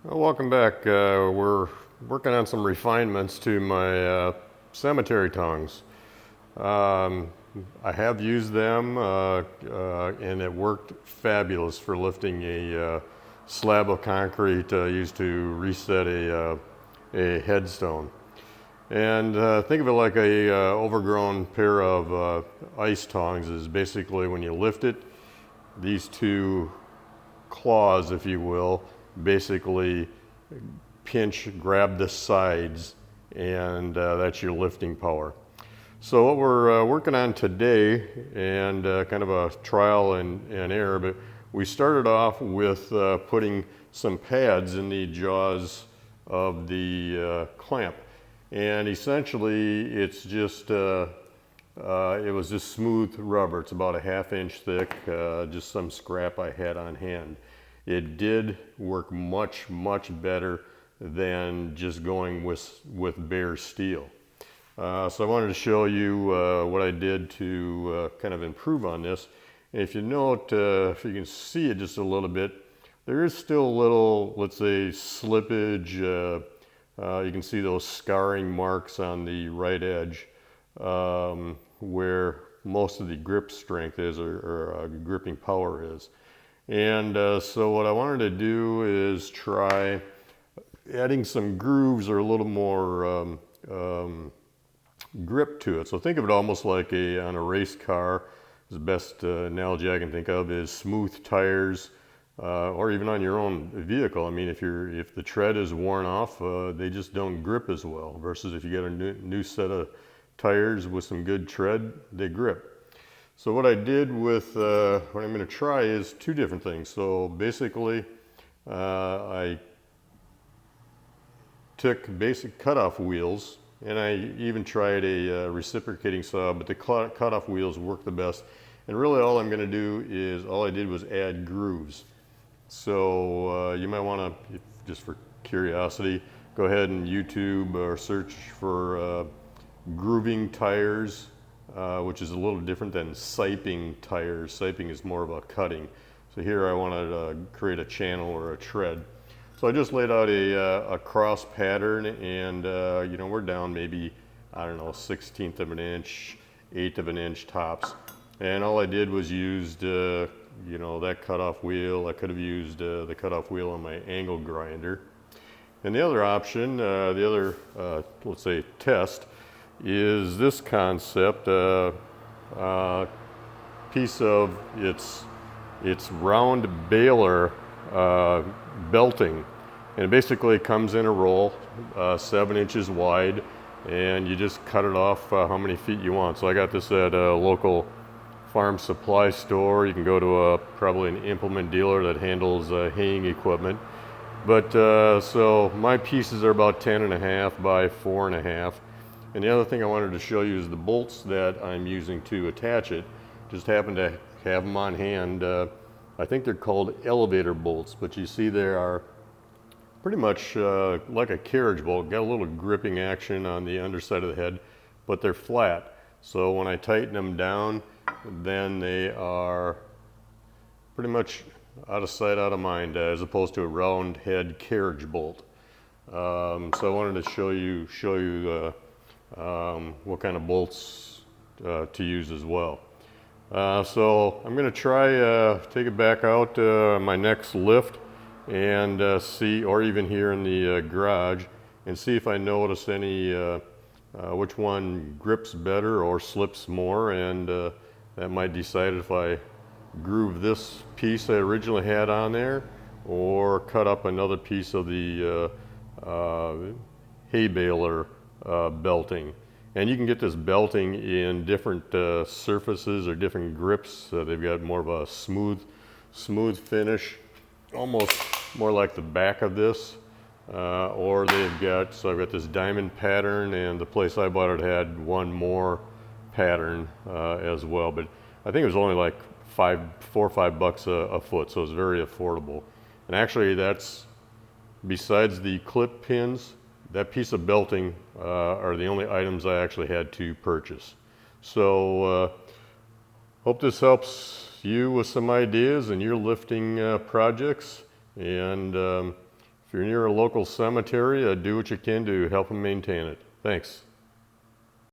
Well, welcome back. We're working on some refinements to my cemetery tongs. Um, I have used them and it worked fabulous for lifting a slab of concrete used to reset a headstone. And think of it like a overgrown pair of ice tongs is basically when you lift it, these two claws, if you will, basically grab the sides, and that's your lifting power. So what we're working on today, and kind of a trial and error, but we started off with putting some pads in the jaws of the clamp. And essentially it's just, it was just smooth rubber. It's about a ½ inch thick, just some scrap I had on hand. It did work much better than just going with bare steel. So I wanted to show you what I did to kind of improve on this. And if you note, if you can see it just a little bit, there is still a little, let's say, slippage. You can see those scarring marks on the right edge where most of the grip strength is, or gripping power is. And so what I wanted to do is try adding some grooves or a little more grip to it. So think of it almost like on a race car. The best analogy I can think of is smooth tires, or even on your own vehicle. I mean, if the tread is worn off, they just don't grip as well. Versus if you get a new set of tires with some good tread, they grip. So what I did with what I'm going to try is two different things. So basically, I took basic cutoff wheels, and I even tried a reciprocating saw, but the cutoff wheels work the best. And really all I'm going to do is, all I did was add grooves. So you might want to, just for curiosity, go ahead and YouTube or search for grooving tires, which is a little different than siping tires. Siping is more of a cutting. So here I wanted to create a channel or a tread. So I just laid out a cross pattern, and you know, we're down maybe, I don't know, 1/16 of an inch, 1/8 of an inch tops. And all I did was used, you know, that cutoff wheel. I could have used the cutoff wheel on my angle grinder. And the other option, the other, let's say, test, is this concept, piece of its round baler belting, and it basically comes in a roll 7 inches wide, and you just cut it off how many feet you want. So I got this at a local farm supply store. You can go to probably an implement dealer that handles haying equipment. But so my pieces are about 10.5 by 4.5. And the other thing I wanted to show you is the bolts that I'm using to attach it. Just happen to have them on hand. I think they're called elevator bolts, but you see they are pretty much like a carriage bolt. Got a little gripping action on the underside of the head, but they're flat. So when I tighten them down, then they are pretty much out of sight, out of mind, as opposed to a round head carriage bolt. So I wanted to show you what kind of bolts to use as well. So I'm going to try take it back out my next lift and see, or even here in the garage, and see if I notice any which one grips better or slips more, and that might decide if I groove this piece I originally had on there or cut up another piece of the hay baler belting. And you can get this belting in different surfaces or different grips. They've got more of a smooth finish, almost more like the back of this, or they've got, so I've got this diamond pattern, and the place I bought it had one more pattern as well. But I think it was only like $4 or $5 a foot, so it's very affordable. And actually, that's, besides the clip pins, that piece of belting are the only items I actually had to purchase. So hope this helps you with some ideas in your lifting projects. And if If you're near a local cemetery, do what you can to help them maintain it. Thanks.